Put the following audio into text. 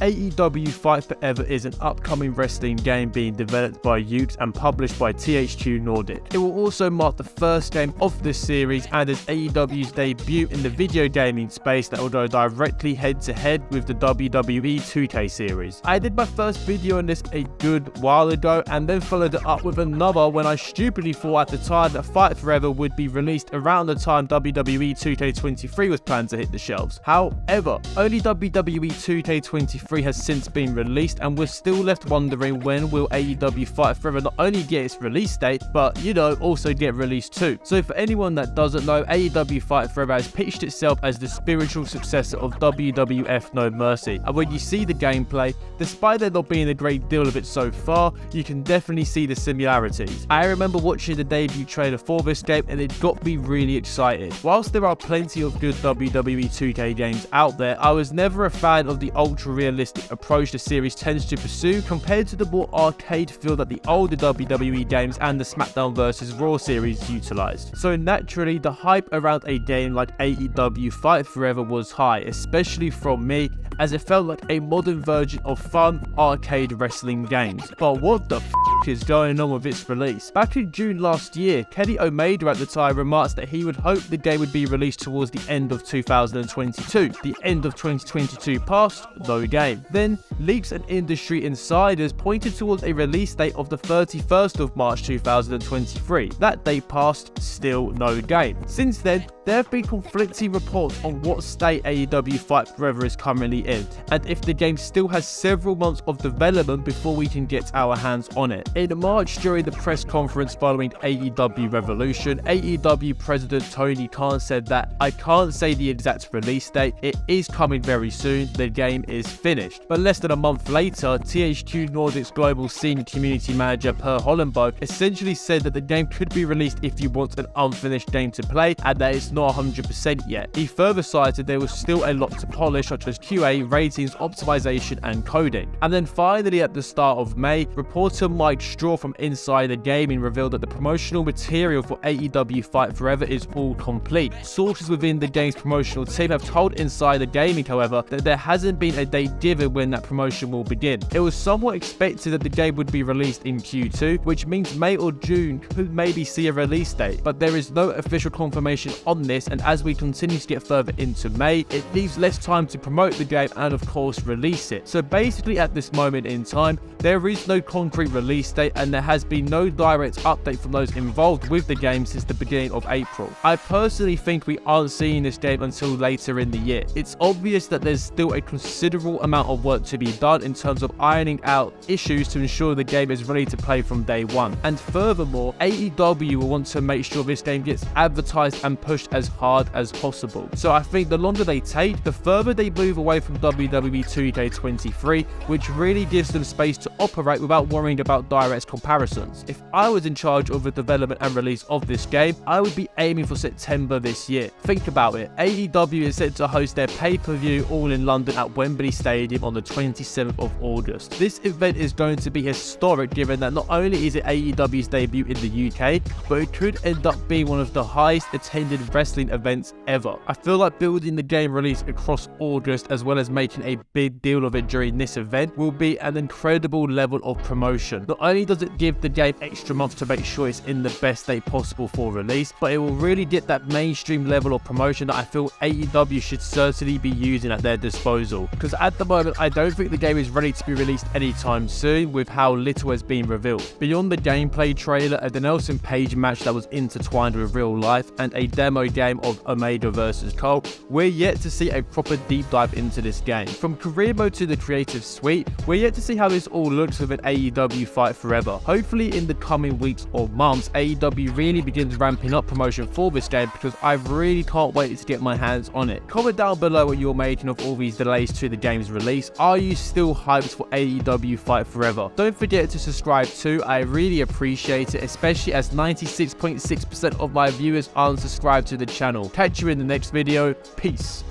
AEW Fight Forever is an upcoming wrestling game being developed by Yuke's and published by THQ Nordic. It will also mark the first game of this series and is AEW's debut in the video gaming space that will go directly head-to-head with the WWE 2K series. I did my first video on this a good while ago and then followed it up with another when I stupidly thought at the time that Fight Forever would be released around the time WWE 2K23 was planned to hit the shelves. However, only WWE 2K23 has since been released and we're still left wondering when will AEW Fight Forever not only get its release date, but also get released too. So for anyone that doesn't know, AEW Fight Forever has pitched itself as the spiritual successor of WWF No Mercy, and when you see the gameplay, despite there not being a great deal of it so far, you can definitely see the similarities. I remember watching the debut trailer for this game and it got me really excited. Whilst there are plenty of good WWE 2K games out there, I was never a fan of the ultra-realistic approach the series tends to pursue compared to the more arcade feel that the older WWE games and the SmackDown vs. Raw series utilized. So naturally, the hype around a game like AEW Fight Forever was high, especially from me, as it felt like a modern version of fun arcade wrestling games. But what the f is going on with its release? Back in June last year, Kenny Omega at the time remarked that he would hope the game would be released towards the end of 2022. The end of 2022 passed, no game. Then, leaks and industry insiders pointed towards a release date of the 31st of March 2023. That date passed, still no game. Since then, there have been conflicting reports on what state AEW Fight Forever is currently in, and if the game still has several months of development before we can get our hands on it. In March, during the press conference following AEW Revolution, AEW President Tony Khan said that, "I can't say the exact release date, it is coming very soon, the game is finished." But less than a month later, THQ Nordic's global senior community manager Per Hollenberg essentially said that the game could be released if you want an unfinished game to play and that it's not 100% yet. He further cited there was still a lot to polish, such as QA, ratings, optimization and coding. And then finally at the start of May, reporter Mike Straw from Insider Gaming revealed that the promotional material for AEW Fight Forever is all complete. Sources within the game's promotional team have told Insider Gaming, however, that there hasn't been a date given when that promotion will begin. It was somewhat expected that the game would be released in Q2, which means May or June could maybe see a release date, but there is no official confirmation on this, and as we continue to get further into May, it leaves less time to promote the game and of course release it. So basically at this moment in time, there is no concrete release date and there has been no direct update from those involved with the game since the beginning of April. I personally think we aren't seeing this game until later in the year. It's obvious that there's still a considerable amount of work to be done in terms of ironing out issues to ensure the game is ready to play from day one. And furthermore, AEW will want to make sure this game gets advertised and pushed as hard as possible. So I think the longer they take, the further they move away from WWE 2K23, which really gives them space to operate without worrying about direct comparisons. If I was in charge of the development and release of this game, I would be aiming for September this year. Think about it, AEW is set to host their pay-per-view all in London at Wembley Stadium on the 27th of August. This event is going to be historic given that not only is it AEW's debut in the UK, but it could end up being one of the highest attended wrestling events ever. I feel like building the game release across August as well as making a big deal of it during this event will be an incredible level of promotion. Not only does it give the game extra months to make sure it's in the best state possible for release, but it will really get that mainstream level of promotion that I feel AEW should certainly be using at their disposal. Because at the moment, I don't think the game is ready to be released anytime soon with how little has been revealed. Beyond the gameplay trailer, a Danielson Page match that was intertwined with real life, and a demo game of Omega vs. Cole, we're yet to see a proper deep dive into this game. From career mode to the creative suite, we're yet to see how this all looks with an AEW Fight Forever. Hopefully in the coming weeks or months, AEW really begins ramping up promotion for this game because I really can't wait to get my hands on it. Comment down below what you're making of all these delays to the game's release. Are you still hyped for AEW Fight Forever? Don't forget to subscribe too, I really appreciate it, especially as 96.6% of my viewers aren't subscribed to the channel. Catch you in the next video, peace.